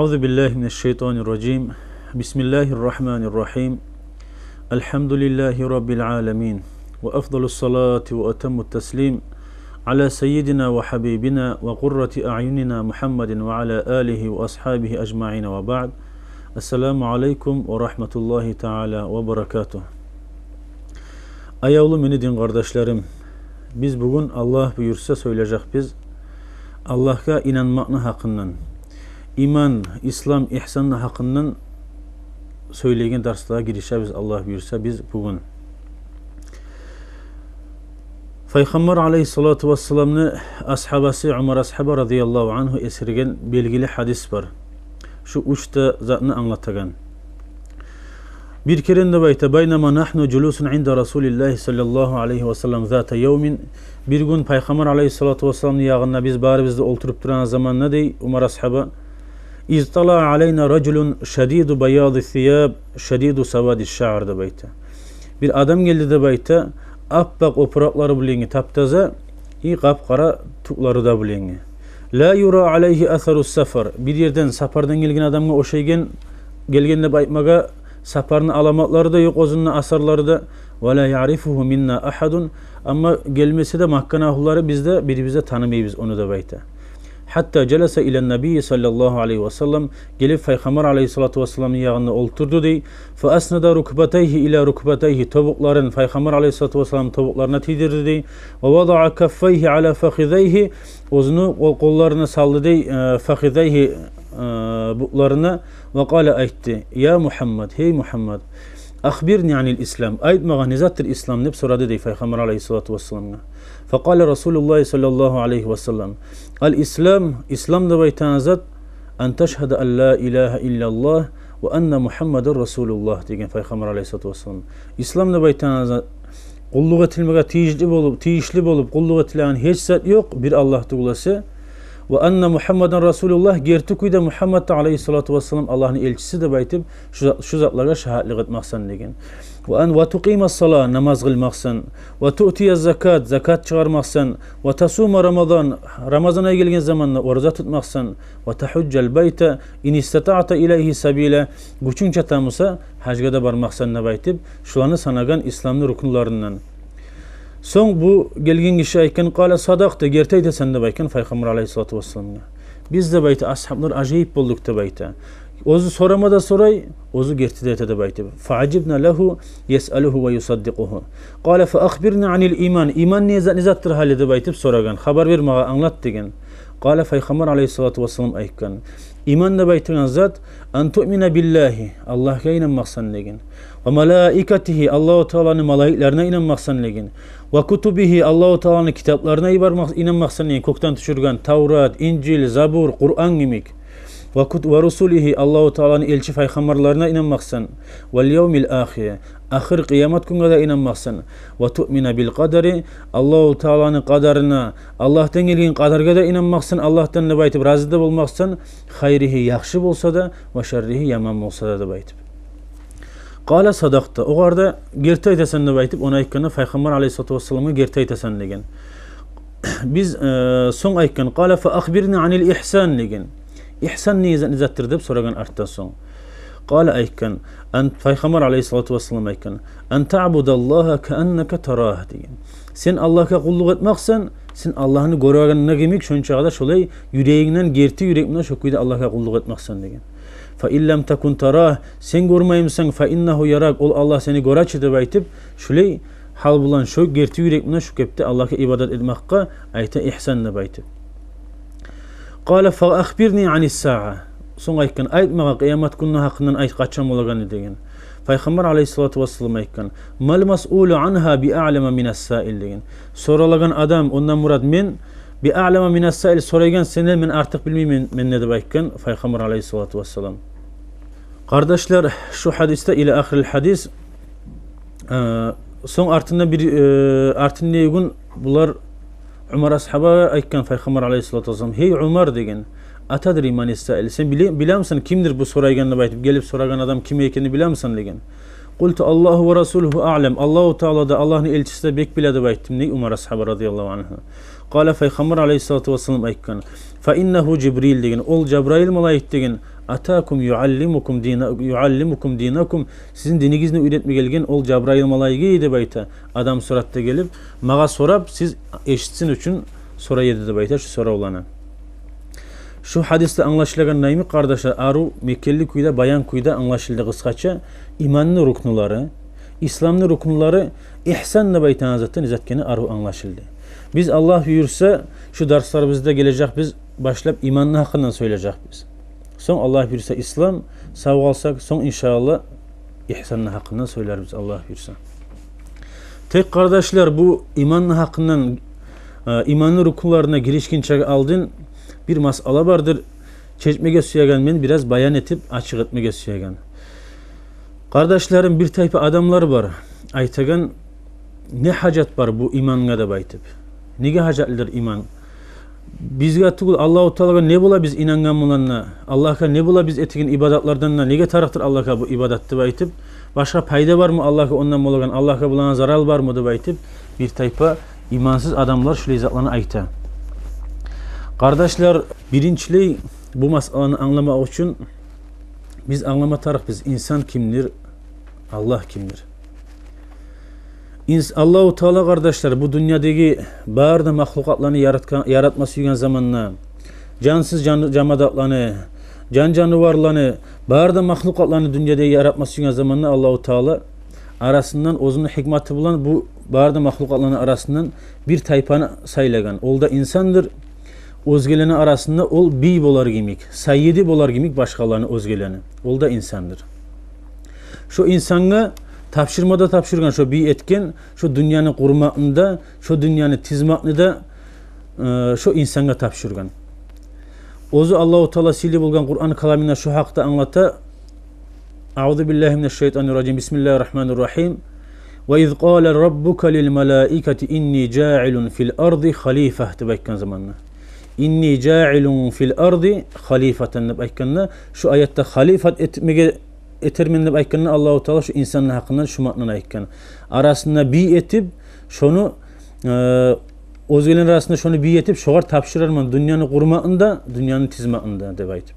أعوذ بالله من الشيطان الرجيم بسم الله الرحمن الرحيم الحمد لله رب العالمين وأفضل الصلاة وأتم التسليم على سيدنا وحبيبنا وقرة أعيننا محمد وعلى آله وأصحابه أجمعين وبعد السلام عليكم ورحمة الله تعالى وبركاته. Ayavlı mini din kardeşlerim, biz bugün Allah buyursa söyleyecek biz Allah'a inanmakны hakkından, iman, İslam, ihsanны hakkından söyleygen dersliğe girişebiz Allah buyursa biz bugün. Peygamber aleyhissalatu vesselam'ны ashabası Umar ashabı radıyallahu anhu esirgen belgili hadis var. Şu uçta zatını anlatagan. Bir kerinde bayta baynama nahnu culusun inda Resulillah sallallahu aleyhi ve sellem zata yevmin bir gün Peygamber aleyhissalatu vesselam'ın yağında biz bari bizde oturup duran zaman ne dey Umar ashabı İztala aleyna raculun şadidu bayadu thiyab şadidu savadi şa'ar da bayta. Bir adam geldi de bayta appak opurakları bilingi taptaza iyi kapkara tukları da bilingi. La yura aleyhi atharus safar bir yerden sapardan gelgen adamga o şeygen gelgenle baytmaga saparın alamatları da yok, ozunun asarları da ve la ya'rifuhu minna ahadun ama gelmesi de mahkanahulları bizde biri bize tanımayız onu da bayta. Hatta celese ile Nebi sallallahu aleyhi ve sellem gelip Peygamber aleyhissalatu vesselam'ın yanına oturdu dey. Fe asnada rukbatayhi ila rukbatayhi tobukların Peygamber aleyhissalatu vesselam'ın tobuklarına tidirdi dey. Ve vada'a kaffayhi ala fakhidayhi ozunu kollarına saldı dey fakhidayhi buklarına ve kâle aytti. Ya Muhammed, hey Muhammed, akhbirni anil İslam. Aytmağa nezattır İslam nep soradı dey Peygamber aleyhissalatu vesselam'a. Fekâle Resulullah sallallahu aleyhi ve sellem. Al-İslam, İslam da baytan zat en teşhede en la ilahe illallah ve enne Muhammeden Resulullah degen Peygamber aleyhissalatu vesselam. İslam da baytan zat kulluk etilmege tiyişli bolup kulluk etilen hiç zat yok bir Allah tuğlası. Ve enne Muhammeden Resulullah gertukuyda Muhammed aleyhissalatu vesselam Allah'ın elçisi de baytib şu zatlara şahitlik etmeksen degen. Ve tuqima salat namaz kılmaksan ve tu'tiye zakat zakat çıkarmaksan ve tasuma Ramazan'a gelgen zamanla oruza tutmaksan ve tahuccel beyte in istata'ta ileyhi sabila güçün çatamusa hacga da barmaksan ne baytib şulanı sanagan İslam'ın rukunlarından. Son bu gelgen kişi ayken kâle sadaqta gerteyde sen de bayken Peygamber aleyhissalatu vesselam'a. Biz de bayta ashablar acayip bulduk da bayta. Ozu sorama da soray, ozu gertide de bayta. Fa'acibna lehu yes'aluhu ve yusaddikuhu. Kâle fe akhbirni anil iman. İman nizattır halide baytib soragan. Haber vermeye anlat degen. Kâle Peygamber aleyhissalatu vesselam ayken. İman da baytığın zat en tu'mine billahi. Allah'a inanmaksan degen. Ve melaikatihi Allahu Teala'nın malaiklerine inanmaksan degen. Ve kutubihi Allahu Teala'nın kitaplarına inanmaksan degen. Koktan düşürgen Tevrat, İncil, Zabur, Kur'an gibik. Ve rusulihi Allahu Teala'nın elçi peygamberlerine inanmaksan. Vel yevmil ahire. Ahir kıyamet gününe de inanmaksan. Ve tu'mine bil kaderi Allahu Teala'nın kaderine Allah'tan gelgen kaderge de inanmaksan. Allah'tan ne baytib razı da olmaksan. Hayrihi yaxşı bolsa da ve şerrihi yaman bolsa da baytib. Kâle sadaqta. O arada gerti aytasan ne baytib ona aytkanda Peygamber aleyhissalatu vesselam'a gerti aytasan degen. Biz son aytkan kâle fe akhbirni anil ihsan degen. İhsan nizattir deb soragan artdan soň. Qala aykan an Peygamber aleyhissalatu vesselam aykan en ta'budallaha ka'annaka tarah degen. Sen Allah'a kulluk etmeksen sen Allah'ını görüyorgan gemik şonçagada şolay yüreğinden gerti yürekmen şokuyda Allah'a kulluk etmeksen degen. Fa illem takun tarah sen görmeyimsen fa innehu yarak ol Allah seni göraçı deb aytip şolay hal bulan şo gerti yürekmen şu kepte Allah'a ibadet etmekka ayta ihsan deb aytip. Qala fa akhbirni anis sa'a. Soň aytkan aytmaga kıyamet günü hakkından ayt kaçan bolagany degen. Peygamber aleyhissalatu vesselam aytkan mal mas'ulu anha bi a'lama minas sa'il degen. Soralagan adam ondan murad men bi a'lama minas sa'il soragan senden men artık bilmeymen men ne dep aytkan Peygamber aleyhissalatu vesselam. Kardeşler şu hadiste ile ahiril hadis soň artında bir artında gün bular Umar ashabı aytkan Peygamber aleyhissalatu vesselam hey Umar degen atadri man ista'il sen bilir misin kimdir bu sorayganını baytib gelip soragan adam kim ekenini bilir misin degen. Qultu Allahu ve rasuluhu a'lem. Allahu Teala da Allah'ın elçisi de bek biladi baytdim ne Umar ashabı radıyallahu anhu. Qala Peygamber aleyhissalatu vesselam aytkan fa innehu Cibril degen ol Cebrail malayik degen Atakum yuallimukum dinakum. Sizin dinigizni öğretme gelgen ol Cabrail malayigi dep ayta. Adam suratda gelip maga sorap siz eşitsin üçün soraydı dep ayta şu sora ulana. Şu hadiste anlaşılagan neymi kardeşler? Aru Mekkeli kuyda, Bayan kuyda anlaşıldı kıskaça. İmanlı ruknuları, İslamlı ruknuları ihsan dep aytan zaten izatkeni aru anlaşıldı. Biz Allah buyursa şu derslerimizde gelecek biz başlayıp imanlı hakkından söyleyecek biz. Son Allah buyursa İslam, sağ alsak son inşallah ihsanlı hakkından söyleriz Allah buyursa. Tek kardeşler bu imanlı hakkından imanlı rukunlarına girişkinçe aldın bir masala vardır. Çeşmege suyagan ben biraz bayan etip açık etmege suyagan. Kardeşlerim bir tayfa adamlar var. Aytagan ne hacet var bu imanına da baytıp. Nege hacetlidir iman? Bizge tugul Allahu Teala'ga ne bola biz inangan bulanna? Allah'a ne bola biz etikin ibadatlardan nege taraktır Allah'a bu ibadatты baytıp? Başka payda var mı Allah'a ondan bolagan? Allah'a bulana zarar var mı da baytıp? Bir tayfa imansız adamlar şu izatlarını ayta. Kardeşler birinçili bu masalanı anlamak için biz anlamatarıq biz insan kimdir? Allah kimdir? Allahu Teala kardeşler bu dünyadaki barda mahlukatlarını yaratması yügen zamanla cansız camadatlarını, can canavarlarını, barda mahlukatlarını dünyada yaratması yügen zamanla Allahu Teala arasından özünün hikmeti bulan bu barda mahlukatlarının arasından bir tayfanı saylagan. Ol da insandır. Özgeleni arasında ol bi bolar gimik, sayyidi bolar gimik başkalarını özgeleni. Ol da insandır. Şu insanı tapşırmada tapşırgan şu bir etken, şu dünyanın kurmağında, şu dünyanın tizmağını da şu insana tapşırgan. Ozu Allahu Teala sili bulgan Kur'an kalamında şu hakta anlata. Euzu billahi mineşşeytanirracim. Bismillahirrahmanirrahim. Ve iz qala rabbuka lil malaikati inni ja'ilun fil ardı halife tebekkan zamanla. İnni ja'ilun fil ardı halifeten tebekkanna. Şu ayette halifet etmege eterminle aykanına Allahu Teala şu insanın hakkından şu maknına aykan. Arasında bir etip şunu özgelerin arasında şunu bir etip şoğar tapşırarman dünyanın kurmağında, dünyanın tizmağında dep aytıp.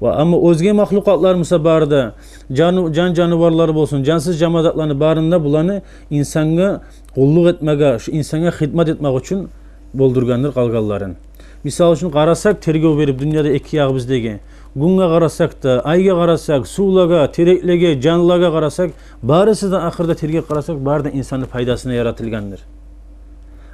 Ve ama özge mahlukatlar mısa barda can canavarları bolsun, cansız camadatlarını barında bulanı insana kulluk etmege, şu insana hizmet etmek için boldurgandır kalgalların. Misal için qarasak tergov verip dünyada iki yağı bizdeki. Gunga qarasak da, ayga qarasak, suulaga, tereklege, canlılaga qarasak, barısı da ahırda terge qarasak, barda insanın faydasına yaratılgandır.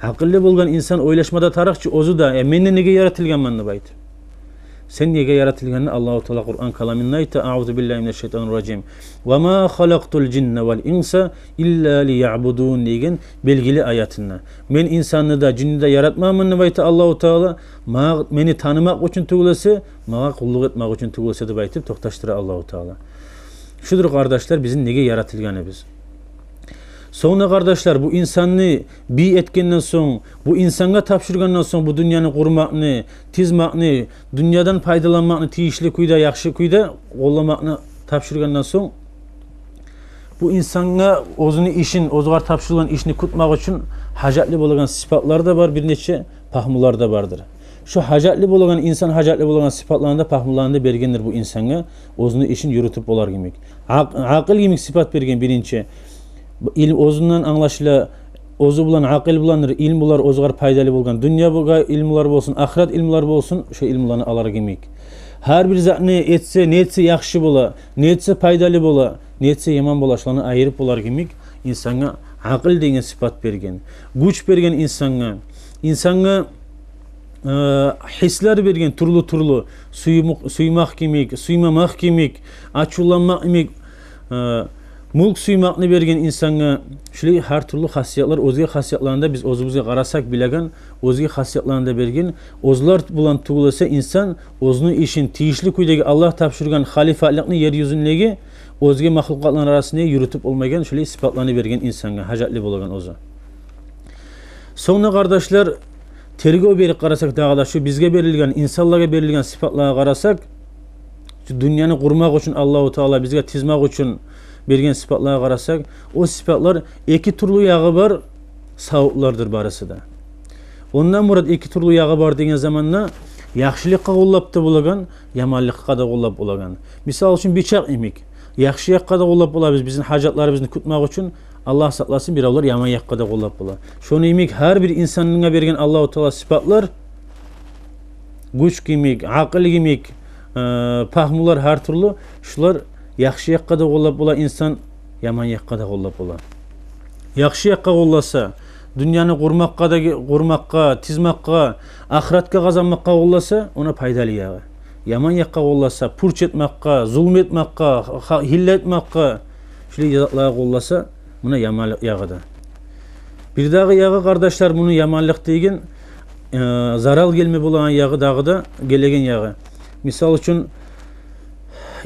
Akıllı bulgan insan oylaşmada tarakçı ozu da, menne nege yaratılgan bayt. Sen nege yaratılganını Allahu Teala Kur'an kalamında ayta. A'udhu billahi mineşşeytanirracim. Ve ma halaqtul cinne vel insa illa liya'budun degen belgili ayatında. Men insanı da cinni de yaratmamını bayta Allahu Teala. Meni tanımak için tugulası, mağa kulluk etmek için tugulası da baytıp toktaştıra Allahu Teala. Şudur kardeşler bizim nege yaratılganı biz. Sonra kardeşler bu insanı bir etkenden son, bu insana tapşırgandan son bu dünyanın kurmağını, tizmağını, dünyadan faydalanmağını, tiyişli kuyda, yakşı kuyda ollamağını tapşırgandan son bu insana özünü işin, özgar tapşırılan işini kutmak için hacatlı bolagan sıfatlar da var, bir neçe pahmular da vardır. Şu hacatlı bolagan insan hacatlı bolagan sıfatlarında pahmularında bergendir bu insana özünü işin yürütüp olar gimik. Akıl gimik sıfat bergen birinci. İlm özünden anlaşıla, özü bulan, akıl bulanır, ilm bular, özgar paydalı bulgan. Dünya bular, ilmlar bolsun, ahiret ilmlar bolsun, şu ilmlarını alar gimik. Her bir zat ne etse, ne etse yakşı bola, ne etse paydalı bola, ne etse yaman bola, şularını ayırıp bolar gimik. İnsana akıl degen sıfat bergen. Güç bergen insana hisler bergen, turlu, suymak gimik, suymamak gimik, açulanmak gimik, mulk suymakını bergen insana şöyle her türlü hasiyatlar, özge hasiyatlarında biz özümüzge qarasak bilegan, özge hasiyatlarında bergen, özler bulan tugulasa insan, özünü işin tiyişli kuydagi Allah tapşırgan halifalıkını yeryüzündeki özge mahlukatlar arasında yürütüp olmagan şöyle sıfatlarını bergen insana, hacatlı bolagan ozu. Sonra kardeşler, tergov berip qarasak dağda şu bizge berilgen, insanlara berilgen sıfatlara qarasak, dünyanı kurmak için Allahu Teala bizge tizmak için bergen sıfatlara qarasak, o sıfatlar iki türlü yağı var, savuklardır barısı da. Ondan murad iki türlü yağı var degen zamanla Yaxşılıkka qollap da bulagan, yamanlıkka da qollap bulagan. Misal üçün bıçak imik. Yaxşı yakka da qollap bulabız bizim hacatlarımızı kutmak için. Allah saklasın biravlar yaman yakka da qollap bula. Şonu imik her bir insanına bergen Allahu Teala sıfatlar güç kimik, akıl kimik, pahmular her türlü şular yaxşı yakka da qollap bula insan yaman yakka da qollap bula. Yaxşı yakka qollasa dünyanı qurmakka, tizmakka, ahiretke kazanmakka qollasa ona paydalı yağı. Yaman yakka qollasa, purç etmakka, zulm etmakka, hille etmakka, şöyle yazatlığa qollasa buna yamanlık yağı da. Bir dağı yağı kardeşler bunu yamanlık deyin zaral gelme bulan yağı dağı da gelegen yağı. Misal için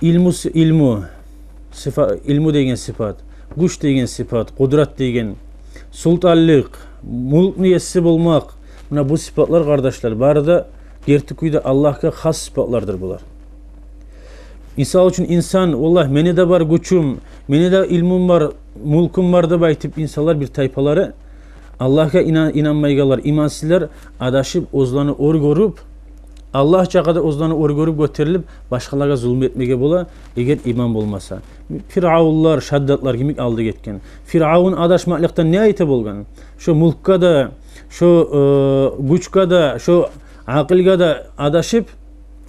ilmu degen sıfat, güç degen sıfat, kudret degen, sultanlık, mulk niyesi bulmak. Buna bu sıfatlar kardeşler bari da gerçekten Allah'a has sıfatlardır bunlar. Misal için insan vallahi meni de var güçüm, meni de ilmim var, mulkum var da baytip insanlar bir tayfaları Allah'a inanmaygalar, imansizler adaşıp ozlanı or görüp Allah çakada ozlanı or görüp göterilip başkalarına zulüm etmege bola eğer iman olmasa. Firavunlar, şaddatlar kimik aldı getken. Firavun adaşmaklıktan ne ayete bolgan? Şu mulkka da, şu güçka da, şu akılga da adaşıp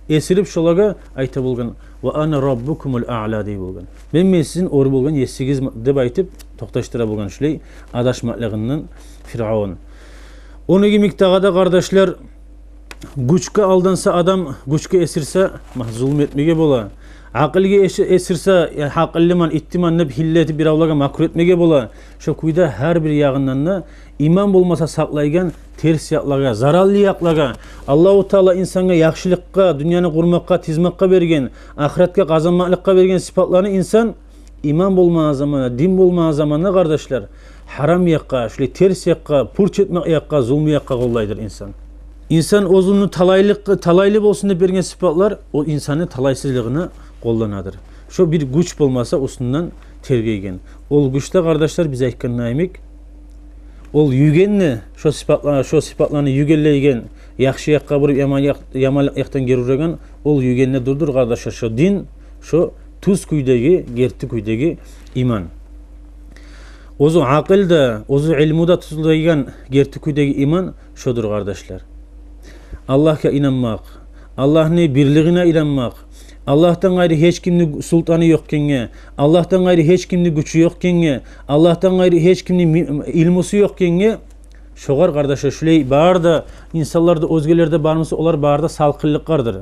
esirip şolaga ayete bolgan. Ve ana rabbukumul a'la diye bolgan. Ben sizin or bolgan yesigiz deb aytip toqtaştıra bolgan şulay adaşmaklığından Firavun. Onu kimik dağada kardeşler güçke aldansa adam güçke esirse zulüm etmege bola. Akılga esirse akıllıman ittiman neb hilleti bir avlaga makruh etmege bola. Şu kuyda her bir yağından da iman bulmasa saklaygan ters yaklaga, zararlı yaklaga. Allahu Teala insana yaxşılıkka, dünyanı kurmakka, tizmakka bergen, ahiretke kazanmaklıkka bergen sıfatlarını insan iman bulmağı zamanı, din bulmağı zamanı kardeşler haram yakka, şöyle ters yakka, purç etmek yakka, zulmü yakka kollaydır insan. İnsan ozunu talaylı olsun diye bergen sıfatlar o insanın talaysızlığını kollanadır. Şu bir güç bulmasa usundan tergeygen. Ol güçte kardeşler bize aytkan naimik. Ol yügenni şu sıfatlarını yügelleygen, yaxşı yakka vurup yaman yaktan geri uragan ol yügenni durdur kardeşler. Şu din, şu tuz kuydagi, gerti kuydagi iman. Ozu akıl da, ozu ilmu da tuzlaygan gerti kuydagi iman şudur kardeşler. Allah'a inanmak, Allah'ın birliğine inanmak, Allah'tan gayrı hiç kimni sultanı yokkenge, Allah'tan gayrı hiç kimni gücü yokkenge, Allah'tan gayrı hiç kimni ilmusu yokkenge, şoğar kardeşler şulay bağır da insanlarda özgelerde barmısı olar bağır da salkıllık vardır.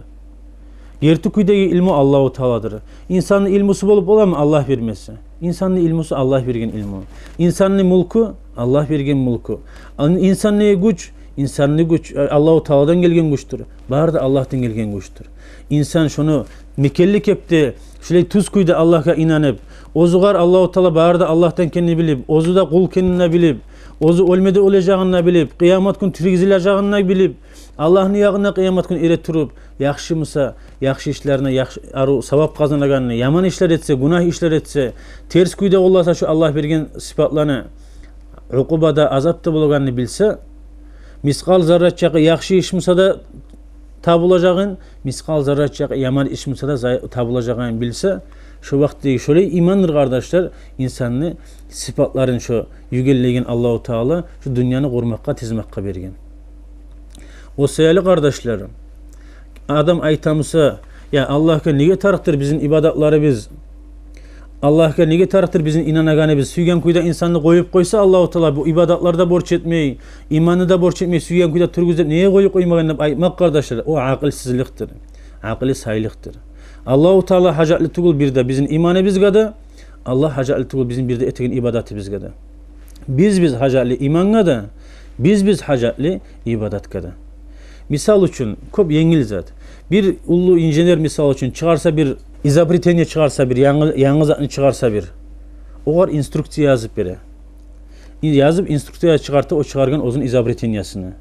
Gerti kuydagi ilmu Allahu Teala'dır. İnsanın ilmusu bolup ola mı Allah vermesi? İnsanın ilmusu Allah vergen ilmu. İnsanın mulku Allah vergen mulku. İnsanın güç İnsanın güç Allahu Teala'dan gelgen güçtür. Bağır da Allah'tan gelgen güçtür. İnsan şunu mekellik yaptı. Şöyle tuz kuydu Allah'a inanıp. Ozugar Allahu Teala bağır da Allah'tan kendini bilip. Ozu da kul kendine bilip. Ozu ölmede olacağını bilip. Kıyamet gün tirgizileceğini bilip. Allah'ın yağına kıyamet gün eret turup. Yaxşı mısa, yaxşı işlerine, savap kazanaganını, yaman işler etse, günah işler etse, ters kuyda olasa şu Allah bergen sıfatlarını, ukubada, azapta bulganını bilse, miskal zarratçakı yaxşı iş mısa da tabulacağın, miskal zarratçakı yaman iş mısa da tabulacağını bilse, şu vakti şöyle imandır kardeşler, insanını sıfatların şu yügelleyen Allahu Teala şu dünyanı kurmakka, tizmakka bergen. O sayılı kardeşlerim, adam aytamısa, ya Allah'a nege tarıktır bizim ibadatları biz, Allah'a nege tarıktır bizim inanaganı biz, süygen kuyda insanını koyup koysa Allahu Teala bu ibadatlarda borç etmeyi, imanı da borç etmeyi, süygen kuyda türgüzde neye koyup koymaganını aytmak kardeşler, o akılsizliktir, akıllı sayılıktır. Allahu Teala hacatlı tugul bir de bizim imanı biz gada, Allah hacatlı tugul bizim bir de etegen ibadatı biz gada. Biz hacatlı iman gada, biz hacatlı ibadat gada. Misal için köp yengil zat. Bir ulu injener misal için çıkarsa bir izabritenya çıkarsa bir yangi zatını çıkarsa bir. O var instruksiya yazıp bere. Yazıp instruksiya çıkartı o çıkargan ozun izabritanyasını.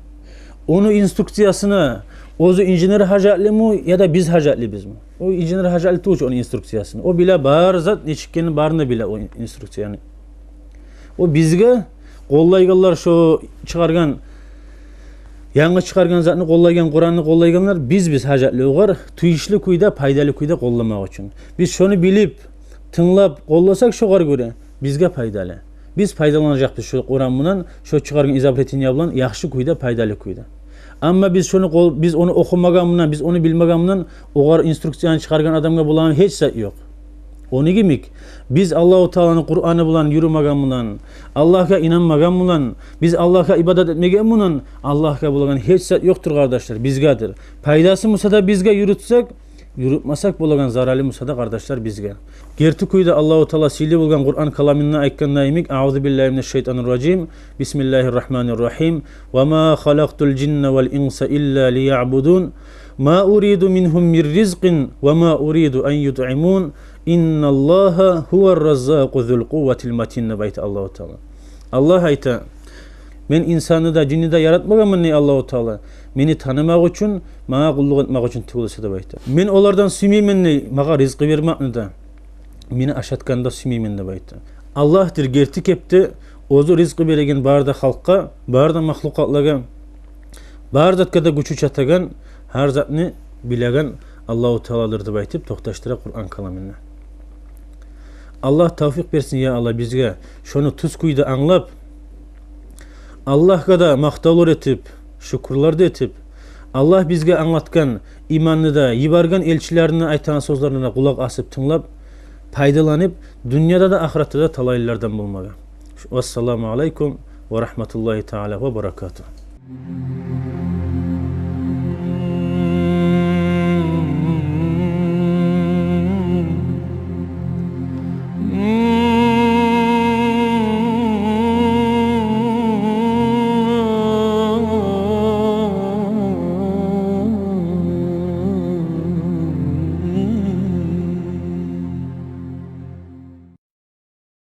Onu instruksiyasını ozu injener hacatlı mı ya da biz hacatlı biz mi? O injener hacatlı tuğuç onun instruksiyasını. O bile bağır zat neçikkenin barını bile o instruksiyanı. O bizge kollaygallar şu çıkargan Yangi chiqargan zatni qo'llagan, Qur'onni qo'llaganlar biz hajatli o'g'ar, tuyishli kuyda, paydali kuyda qo'llamoq uchun. Biz shuni bilib, tinglab qo'llasak shugar ko'ra bizga paydali. Biz foydalanacakmiz shu Qur'on bilan, shu chiqargan izobretiniya bilan yaxshi kuyda, paydali kuyda. Amma biz onu o'qimagan bilan, biz onu bilmagan bilan o'g'ar instruksiyani chiqargan odamga bulan hech sat yo'q. Onu gimik? Biz Allahu Teala'nın Kur'an'ı bulan yürümagan bulan, Allah'a inanmagan bulan, biz Allah'a ibadet etmegen bulan, Allah'a bulan hiç sat yoktur kardeşler, bizgadır. Paydası musada bizge yürütsek, yürütmasak bulagan zararlı musada kardeşler bizge. Gerti kuyda Allahu Teala sili bulgan Kur'an kalaminna aytkan naimik, A'udhu billahi mineşşeytanirracim, Bismillahirrahmanirrahim, ve ma halaktul cinne vel insa illa liya'budun, ma uridu minhum mir rizqin, ve ma uridu en yut'imun, İnna Allaha huver razzaqu zul kuvvetil matin bayt Allahu Teala. Allah ayta men insanı da cinni de yaratmaganman ne Allahu Teala. Meni tanımak için, bana kulluk etmek için tugulsa da bayta. Men olardan sümeymen ne, bana rizqi vermek da. Meni aşatkanda sümeymen de bayta. Allah'tır gerti kepti ozu rizqi beregen barda halkka, barda mahlukatlagan, barda kada güçü çatagan, her zatni bilagan Allahu Teala'dır da baytip toxtaştıra Kur'an kalaminna. Allah tavfiq versin ya Allah bizge. Şunu tuz kuyda anlap, Allah'a da maqtalur etip, şukurlar da etip, Allah bizge anlatgan imanını da, yibargan elçilerini aytan sözlerine kulak asıp tınlap, paydalanıp, dünyada da ahirette de talaylılardan bulmaga. Vesselamu aleykum ve rahmetullahi teala ve berekatuhu.